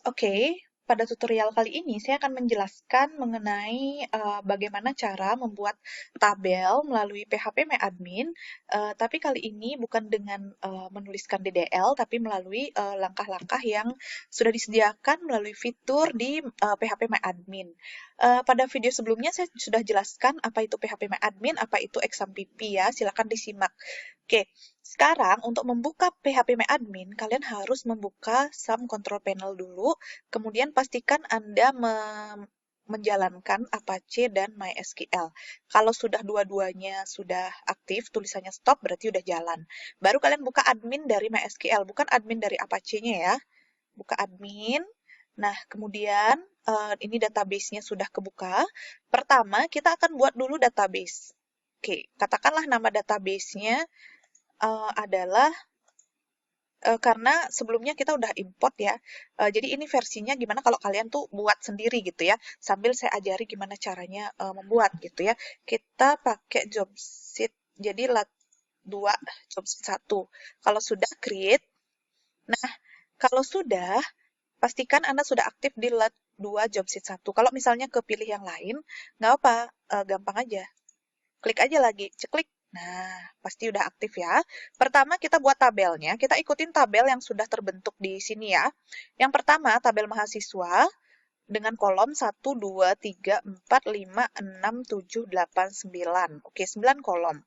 Oke, pada tutorial kali ini saya akan menjelaskan mengenai bagaimana cara membuat tabel melalui PHP tapi kali ini bukan dengan menuliskan DDL, tapi melalui langkah-langkah yang sudah disediakan melalui fitur di PHP Pada video sebelumnya saya sudah jelaskan apa itu PHP apa itu XAMPP ya, silakan disimak. Oke, sekarang untuk membuka PHP kalian harus membuka SAM Control Panel dulu. Kemudian pastikan Anda menjalankan Apache dan MySQL. Kalau sudah dua-duanya sudah aktif, tulisannya stop berarti udah jalan. Baru kalian buka admin dari MySQL, bukan admin dari Apache-nya ya. Buka admin. Nah, kemudian ini database-nya sudah kebuka. Pertama, kita akan buat dulu database. Oke, katakanlah nama database-nya adalah karena sebelumnya kita udah import ya. Jadi ini versinya gimana kalau kalian tuh buat sendiri gitu ya. Sambil saya ajari gimana caranya membuat gitu ya. Kita pakai job sheet. Jadi lat 2 job sheet 1. Kalau sudah create. Nah, kalau sudah pastikan Anda sudah aktif di lat 2 job sheet 1. Kalau misalnya kepilih yang lain, nggak apa, gampang aja. Klik aja lagi, ceklik. Nah, pasti udah aktif ya. Pertama kita buat tabelnya, kita ikutin tabel yang sudah terbentuk di sini ya. Yang pertama, tabel mahasiswa dengan kolom 1, 2, 3, 4, 5, 6, 7, 8, 9. Oke, 9 kolom.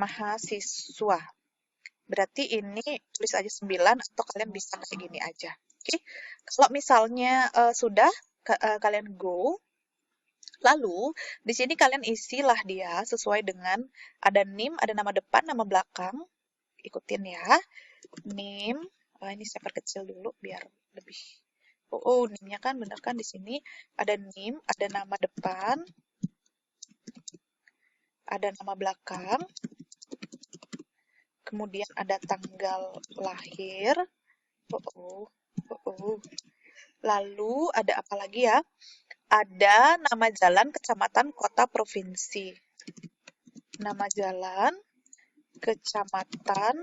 Mahasiswa. Berarti ini tulis aja 9 atau kalian bisa kayak gini aja. Oke, kalau misalnya sudah, kalian go. Lalu, di sini kalian isilah dia sesuai dengan ada NIM, ada nama depan, nama belakang. Ikutin ya. NIM, ini saya perkecil dulu biar lebih. NIM-nya kan bener kan di sini ada NIM, ada nama depan, ada nama belakang, kemudian ada tanggal lahir. Lalu ada apa lagi ya? Ada nama jalan, kecamatan, kota, provinsi. Nama jalan, kecamatan,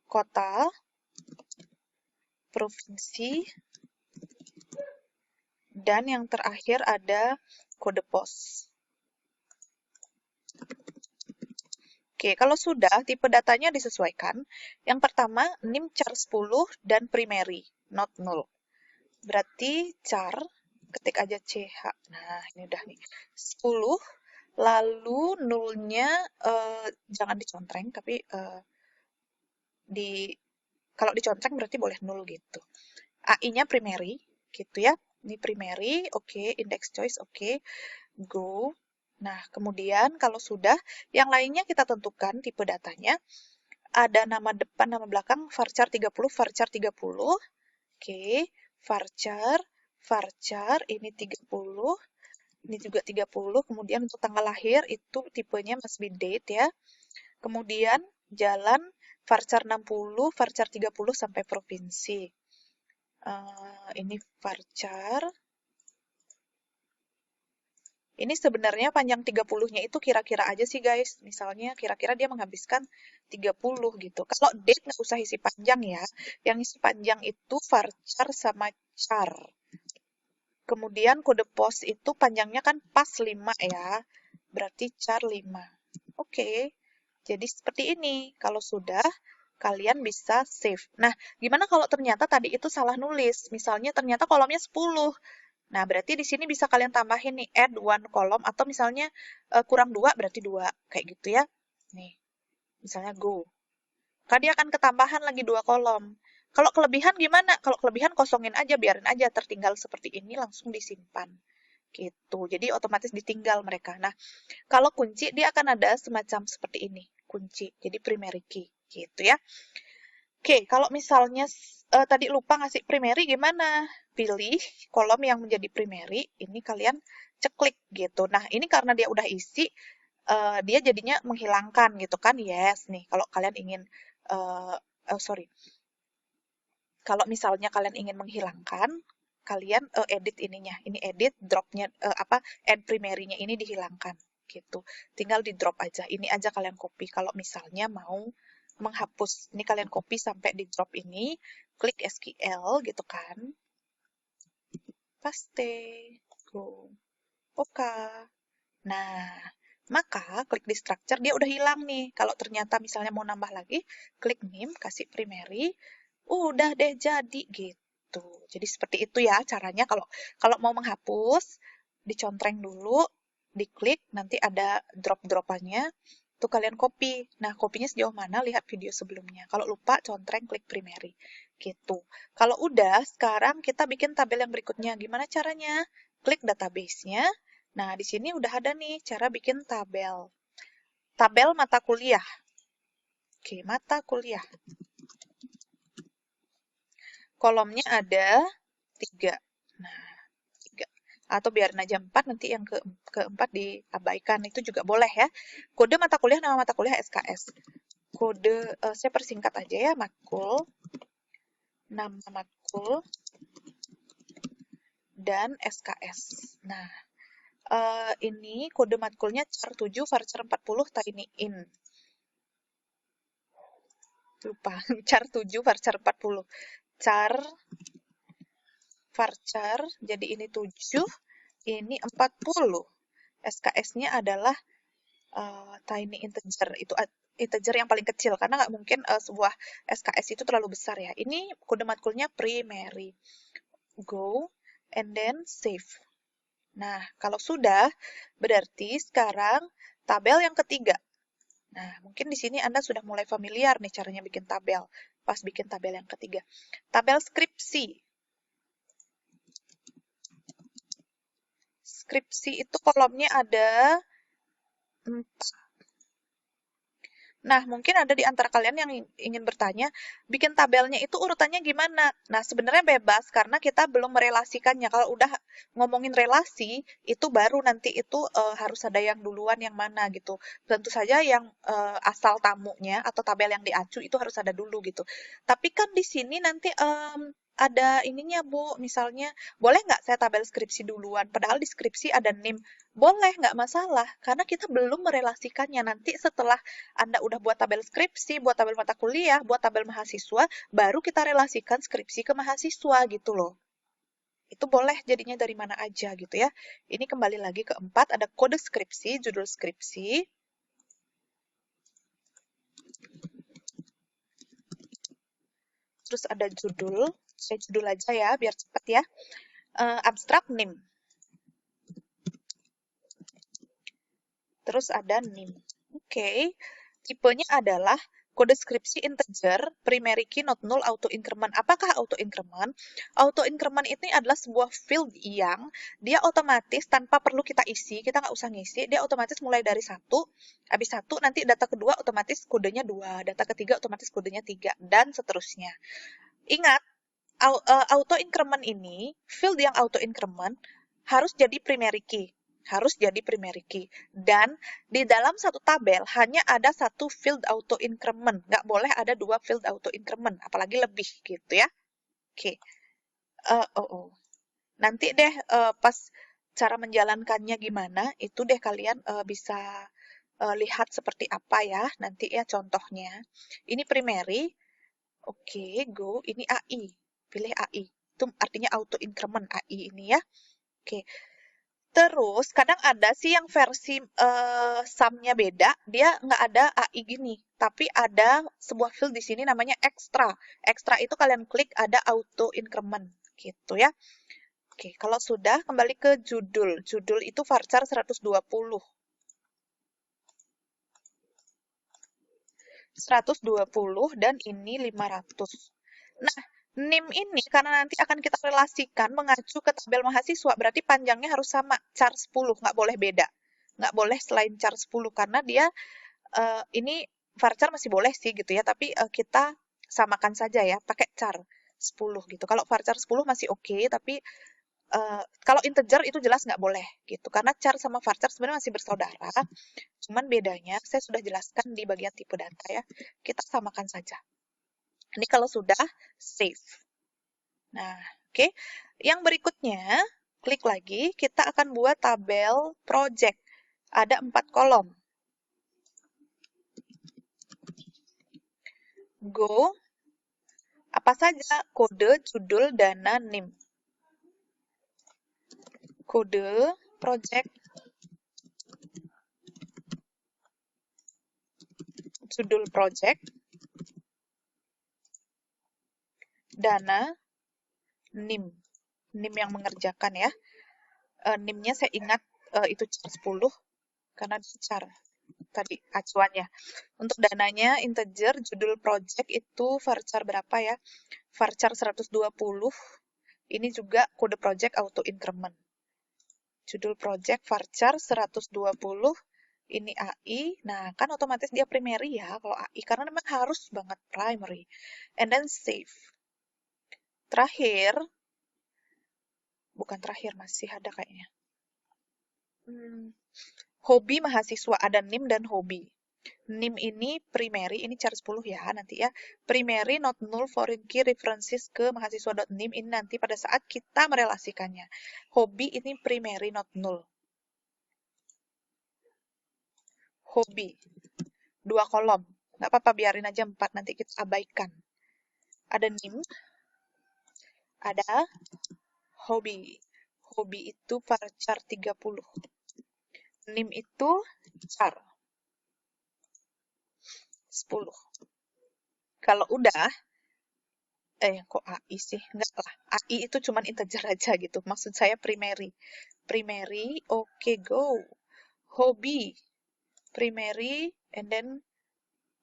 kota, provinsi, dan yang terakhir ada kode pos. Oke, kalau sudah, tipe datanya disesuaikan. Yang pertama, NIM char 10 dan primary, not null. Berarti char, ketik aja CH. Nah, ini udah nih. 10, lalu nullnya jangan dicontreng, tapi kalau dicontreng berarti boleh null gitu. AI-nya primary, gitu ya. Ini primary, oke. Index choice, oke. Go. Nah, kemudian kalau sudah, yang lainnya kita tentukan tipe datanya. Ada nama depan, nama belakang, varchar 30, varchar 30. Oke, varchar, ini 30. Ini juga 30. Kemudian untuk tanggal lahir, itu tipenya must be date ya. Kemudian jalan, varchar 60, varchar 30 sampai provinsi. Ini varchar. Ini sebenarnya panjang 30-nya itu kira-kira aja sih guys. Misalnya kira-kira dia menghabiskan 30 gitu. Kalau date nggak usah isi panjang ya. Yang isi panjang itu varchar sama char. Kemudian kode pos itu panjangnya kan pas 5 ya. Berarti char 5. Oke. Jadi seperti ini. Kalau sudah, kalian bisa save. Nah, gimana kalau ternyata tadi itu salah nulis? Misalnya ternyata kolomnya 10. Nah, berarti di sini bisa kalian tambahin nih, add one column, atau misalnya kurang 2 berarti 2. Kayak gitu ya. Nih, misalnya go. Kan dia akan ketambahan lagi 2 kolom. Kalau kelebihan gimana? Kalau kelebihan kosongin aja, biarin aja tertinggal seperti ini, langsung disimpan. Gitu. Jadi otomatis ditinggal mereka. Nah, kalau kunci dia akan ada semacam seperti ini, kunci. Jadi primary key, gitu ya. Oke, kalau misalnya tadi lupa ngasih primary gimana? Pilih kolom yang menjadi primary, ini kalian ceklik gitu. Nah, ini karena dia udah isi, dia jadinya menghilangkan gitu kan? Yes, nih kalau kalian ingin, sorry. Kalau misalnya kalian ingin menghilangkan, kalian edit ininya. Ini edit, dropnya, add primary-nya ini dihilangkan gitu. Tinggal di drop aja. Ini aja kalian copy kalau misalnya mau menghapus. Ini kalian copy sampai di drop ini, klik SQL gitu kan. Paste, go. Oke. Nah, maka klik di structure, dia udah hilang nih. Kalau ternyata misalnya mau nambah lagi, klik name, kasih primary, udah deh jadi gitu. Jadi seperti itu ya caranya kalau mau menghapus, dicontreng dulu, diklik, nanti ada drop-dropannya, tuh kalian copy. Nah, kopinya sejauh mana, lihat video sebelumnya. Kalau lupa, contreng, klik primary. Gitu. Kalau udah, sekarang kita bikin tabel yang berikutnya. Gimana caranya? Klik database-nya. Nah, di sini udah ada nih cara bikin tabel. Tabel mata kuliah. Oke, mata kuliah. Kolomnya ada 3. Nah, 3. Atau biarin aja 4, nanti yang keempat diabaikan. Itu juga boleh ya. Kode mata kuliah, nama mata kuliah SKS. Kode, saya persingkat aja ya, matkul. Nama matkul. Dan SKS. Nah, ini kode matkulnya char 7, varchar 40, tiny in. Lupa, char 7, varchar 40. Char, varchar, jadi ini 7, ini 40. SKS-nya adalah tiny integer, itu integer yang paling kecil, karena nggak mungkin sebuah SKS itu terlalu besar ya. Ini kode matkulnya primary. Go, and then save. Nah, kalau sudah, berarti sekarang tabel yang ketiga. Nah, mungkin di sini Anda sudah mulai familiar nih caranya bikin tabel. Pas bikin tabel yang ketiga. Tabel skripsi. Skripsi itu kolomnya ada 4. Nah, mungkin ada di antara kalian yang ingin bertanya, bikin tabelnya itu urutannya gimana? Nah, sebenarnya bebas karena kita belum merelasikannya. Kalau udah ngomongin relasi, itu baru nanti itu harus ada yang duluan yang mana gitu. Tentu saja yang asal tamunya atau tabel yang diacu itu harus ada dulu gitu. Tapi kan di sini nanti ada ininya Bu, misalnya boleh nggak saya tabel skripsi duluan? Padahal di skripsi ada NIM. Boleh, nggak masalah. Karena kita belum merelasikannya. Nanti setelah Anda udah buat tabel skripsi, buat tabel mata kuliah, buat tabel mahasiswa, baru kita relasikan skripsi ke mahasiswa gitu loh. Itu boleh jadinya dari mana aja gitu ya. Ini kembali lagi ke 4, ada kode skripsi, judul skripsi. Terus ada judul, saya judul aja ya biar cepat ya. Abstrak NIM. Terus ada NIM. Oke, tipenya adalah kode skripsi integer, primary key, not null, auto increment. Apakah auto increment? Auto increment ini adalah sebuah field yang dia otomatis tanpa perlu kita isi, kita nggak usah ngisi, dia otomatis mulai dari 1, habis 1, nanti data kedua otomatis kodenya 2, data ketiga otomatis kodenya 3, dan seterusnya. Ingat, auto increment ini, field yang auto increment harus jadi primary key. Harus jadi primary key. Dan di dalam satu tabel hanya ada satu field auto increment. Nggak boleh ada 2 field auto increment, apalagi lebih gitu ya. Oke. Nanti deh pas cara menjalankannya gimana, itu deh kalian bisa lihat seperti apa ya nanti ya contohnya. Ini primary. Oke, go. Ini AI. Pilih AI. Itu artinya auto increment AI ini ya. Oke. Terus kadang ada sih yang versi sum-nya beda, dia nggak ada AI gini, tapi ada sebuah field di sini namanya extra. Extra itu kalian klik ada auto increment gitu ya. Oke, kalau sudah kembali ke judul. Judul itu varchar 120. 120 dan ini 500. Nah, NIM ini karena nanti akan kita relasikan mengacu ke tabel mahasiswa, berarti panjangnya harus sama, char 10, nggak boleh beda. Nggak boleh selain char 10, karena dia, ini varchar masih boleh sih gitu ya, tapi kita samakan saja ya, pakai char 10 gitu. Kalau varchar 10 masih oke, tapi kalau integer itu jelas nggak boleh gitu. Karena char sama varchar sebenarnya masih bersaudara, cuman bedanya saya sudah jelaskan di bagian tipe data ya. Kita samakan saja. Ini kalau sudah save. Nah, oke. Yang berikutnya, klik lagi, kita akan buat tabel project. Ada 4 kolom. Go, apa saja kode, judul, dana, NIM. Kode, project, judul project, dana, NIM. NIM yang mengerjakan ya. NIM-nya saya ingat itu char 10 karena char tadi acuannya. Untuk dananya integer, judul project itu varchar berapa ya? Varchar 120. Ini juga kode project auto increment. Judul project varchar 120. Ini AI. Nah, kan otomatis dia primary ya kalau AI karena memang harus banget primary. And then save. Terakhir, bukan terakhir, masih ada kayaknya. Hobi mahasiswa, ada NIM dan hobi. NIM ini primary, ini char 10 ya nanti ya. Primary not null foreign key references ke mahasiswa.nim ini nanti pada saat kita merelasikannya. Hobi ini primary not null. Hobi. 2 kolom. Nggak apa-apa, biarin aja 4, nanti kita abaikan. Ada NIM, ada hobi. Hobi itu varchar 30. NIM itu char 10. Kalau udah, kok AI sih? Enggak lah. AI itu cuman integer aja gitu. Maksud saya primary. Primary, oke, go. Hobi, primary, and then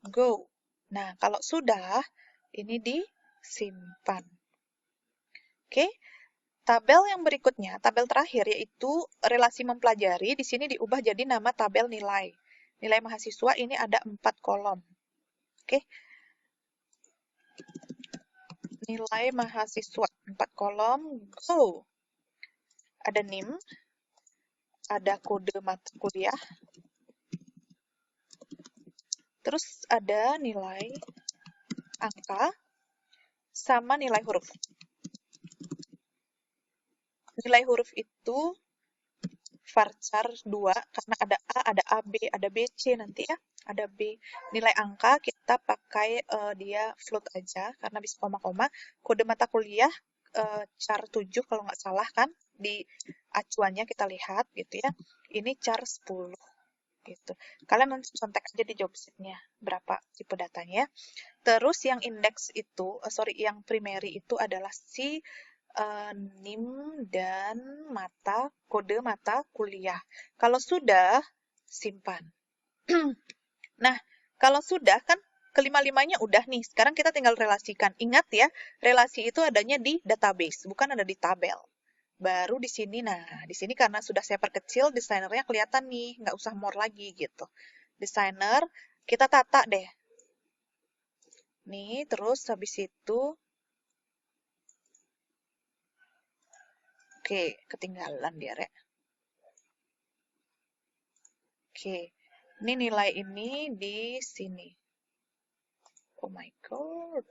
go. Nah, kalau sudah, ini disimpan. Oke, tabel yang berikutnya, tabel terakhir yaitu relasi mempelajari. Di sini diubah jadi nama tabel nilai. Nilai mahasiswa ini ada 4 kolom. Oke, nilai mahasiswa 4 kolom, go. Ada NIM, ada kode mata kuliah, terus ada nilai angka sama nilai huruf. Nilai huruf itu varchar 2 karena ada A, ada AB, ada BC nanti ya. Ada B. Nilai angka kita pakai dia float aja karena bisa koma-koma. Kode mata kuliah char 7 kalau nggak salah kan. Di acuannya kita lihat gitu ya. Ini char 10 gitu. Kalian nanti contek aja di job sheet-nya berapa tipe datanya. Terus yang index itu, yang primary itu adalah si NIM dan kode mata kuliah. Kalau sudah, simpan. Nah, kalau sudah kan kelima-limanya udah nih. Sekarang kita tinggal relasikan. Ingat ya, relasi itu adanya di database, bukan ada di tabel. Baru di sini, nah di sini karena sudah saya perkecil, desainernya kelihatan nih, nggak usah more lagi gitu. Desainer, kita tata deh. Nih, terus habis itu, oke, ketinggalan dia, Rek. Oke, ini nilai ini di sini. Oh my god,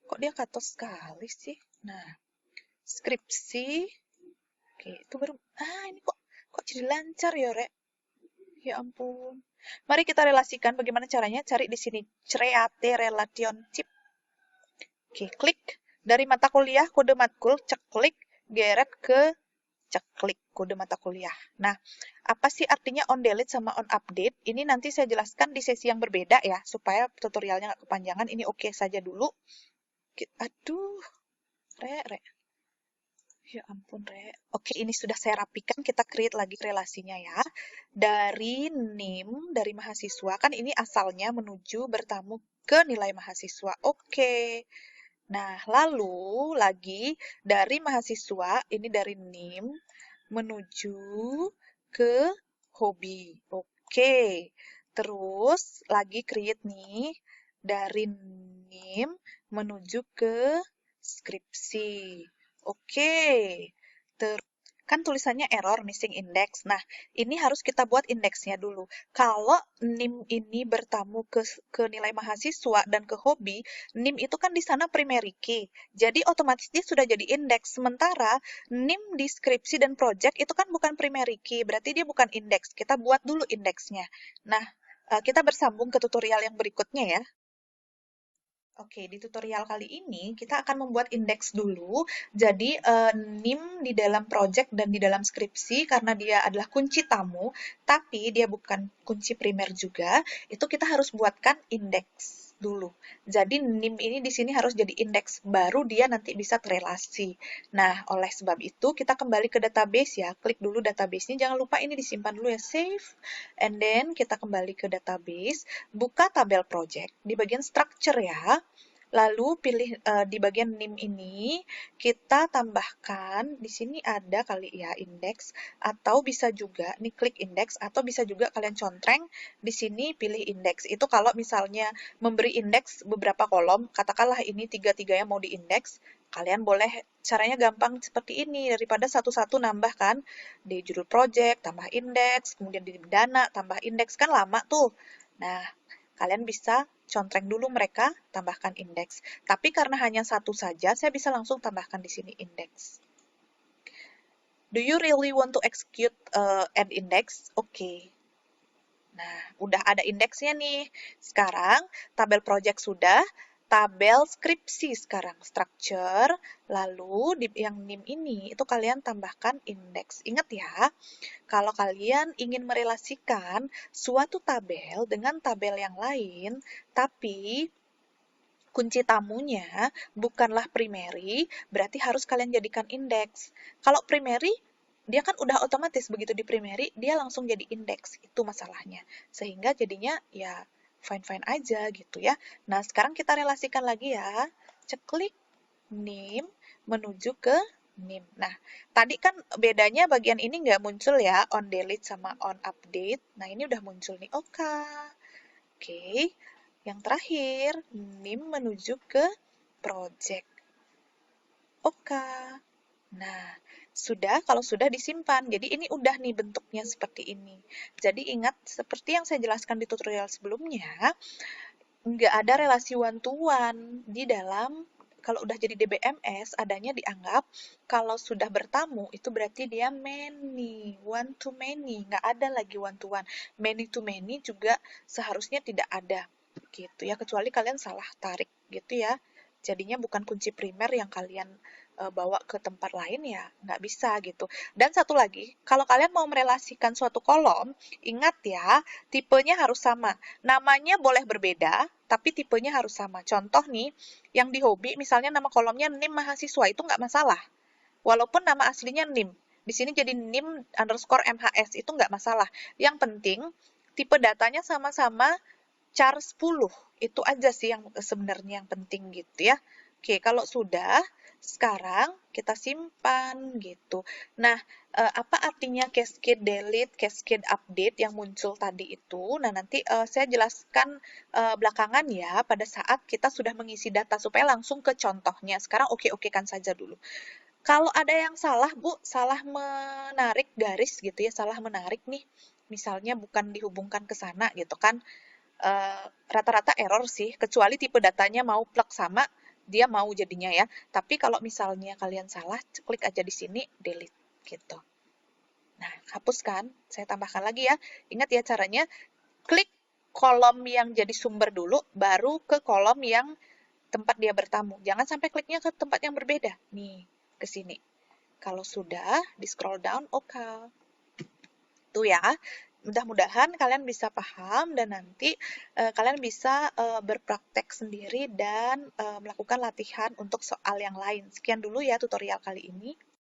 kok dia katos sekali sih? Nah, skripsi. Oke, itu baru. Ini kok jadi lancar ya, Rek? Ya ampun. Mari kita relasikan bagaimana caranya. Cari di sini create relationship. Oke, klik dari mata kuliah kode matkul, ceklik, geret ke ceklik kode mata kuliah. Nah, apa sih artinya on delete sama on update? Ini nanti saya jelaskan di sesi yang berbeda ya, supaya tutorialnya nggak kepanjangan. Ini oke saja dulu. Aduh, Rek. Ya ampun, Rek. Oke, ini sudah saya rapikan. Kita create lagi relasinya ya. Dari NIM, dari mahasiswa. Kan ini asalnya menuju bertamu ke nilai mahasiswa. Oke. Nah, lalu lagi dari mahasiswa, ini dari NIM, menuju ke hobi. Oke. Terus lagi create nih. Dari NIM menuju ke skripsi. Oke, kan tulisannya error missing index. Nah, ini harus kita buat indeksnya dulu. Kalau NIM ini bertamu ke nilai mahasiswa dan ke hobi, NIM itu kan di sana primary key. Jadi otomatis dia sudah jadi indeks. Sementara NIM deskripsi dan project itu kan bukan primary key, berarti dia bukan indeks. Kita buat dulu indeksnya. Nah, kita bersambung ke tutorial yang berikutnya ya. Oke, di tutorial kali ini kita akan membuat indeks dulu. Jadi, NIM di dalam project dan di dalam skripsi, karena dia adalah kunci tamu, tapi dia bukan kunci primer juga, itu kita harus buatkan indeks dulu. Jadi, NIM ini di sini harus jadi indeks, baru dia nanti bisa terelasi. Nah, oleh sebab itu, kita kembali ke database ya. Klik dulu database-nya, jangan lupa ini disimpan dulu ya, save. And then, kita kembali ke database, buka tabel project, di bagian structure ya. Lalu pilih di bagian NIM ini, kita tambahkan, di sini ada kali ya indeks, atau bisa juga, nih klik indeks, atau bisa juga kalian contreng, di sini pilih indeks. Itu kalau misalnya memberi indeks beberapa kolom, katakanlah ini tiga-tiganya mau diindeks, kalian boleh, caranya gampang seperti ini, daripada satu-satu nambah kan, di judul project, tambah indeks, kemudian di dana, tambah indeks, kan lama tuh. Nah, kalian bisa contreng dulu mereka, tambahkan indeks. Tapi karena hanya satu saja, saya bisa langsung tambahkan di sini indeks. Do you really want to execute an index? Oke. Nah, udah ada indeksnya nih. Sekarang, tabel project sudah, tabel skripsi sekarang, structure, lalu di yang NIM ini, itu kalian tambahkan indeks. Ingat ya, kalau kalian ingin merelasikan suatu tabel dengan tabel yang lain, tapi kunci tamunya bukanlah primary, berarti harus kalian jadikan indeks. Kalau primary, dia kan udah otomatis begitu di primary, dia langsung jadi indeks. Itu masalahnya. Sehingga jadinya ya fine-fine aja gitu ya. Nah, sekarang kita relasikan lagi ya. Ceklik NIM menuju ke NIM. Nah, tadi kan bedanya bagian ini nggak muncul ya, on delete sama on update. Nah, ini udah muncul nih. Oke. Yang terakhir, NIM menuju ke project. Oke. Nah, sudah, kalau sudah disimpan. Jadi ini udah nih bentuknya seperti ini. Jadi ingat, seperti yang saya jelaskan di tutorial sebelumnya, nggak ada relasi one-to-one di dalam, kalau udah jadi DBMS, adanya dianggap kalau sudah bertamu, itu berarti dia many, one to many, nggak ada lagi one to one. Many to many juga seharusnya tidak ada, gitu ya, kecuali kalian salah tarik, gitu ya. Jadinya bukan kunci primer yang kalian bawa ke tempat lain ya, nggak bisa gitu. Dan satu lagi, kalau kalian mau merelasikan suatu kolom, ingat ya, tipenya harus sama. Namanya boleh berbeda, tapi tipenya harus sama. Contoh nih, yang di hobi, misalnya nama kolomnya NIM mahasiswa, itu nggak masalah. Walaupun nama aslinya NIM. Di sini jadi NIM underscore MHS, itu nggak masalah. Yang penting, tipe datanya sama-sama char 10. Itu aja sih yang sebenarnya yang penting gitu ya. Oke, kalau sudah, sekarang kita simpan gitu. Nah, apa artinya cascade delete, cascade update yang muncul tadi itu? Nah, nanti saya jelaskan belakangan ya, pada saat kita sudah mengisi data supaya langsung ke contohnya. Sekarang oke-okekan saja dulu. Kalau ada yang salah, Bu, salah menarik garis gitu ya, salah menarik nih, misalnya bukan dihubungkan ke sana gitu kan, rata-rata error sih, kecuali tipe datanya mau plug sama, dia mau jadinya ya. Tapi kalau misalnya kalian salah, klik aja di sini, delete gitu. Nah, hapuskan, saya tambahkan lagi ya. Ingat ya caranya, klik kolom yang jadi sumber dulu, baru ke kolom yang tempat dia bertamu. Jangan sampai kliknya ke tempat yang berbeda. Nih, ke sini. Kalau sudah, di scroll down, oke. Itu ya. Mudah-mudahan kalian bisa paham dan nanti kalian bisa berpraktek sendiri dan melakukan latihan untuk soal yang lain. Sekian dulu ya tutorial kali ini.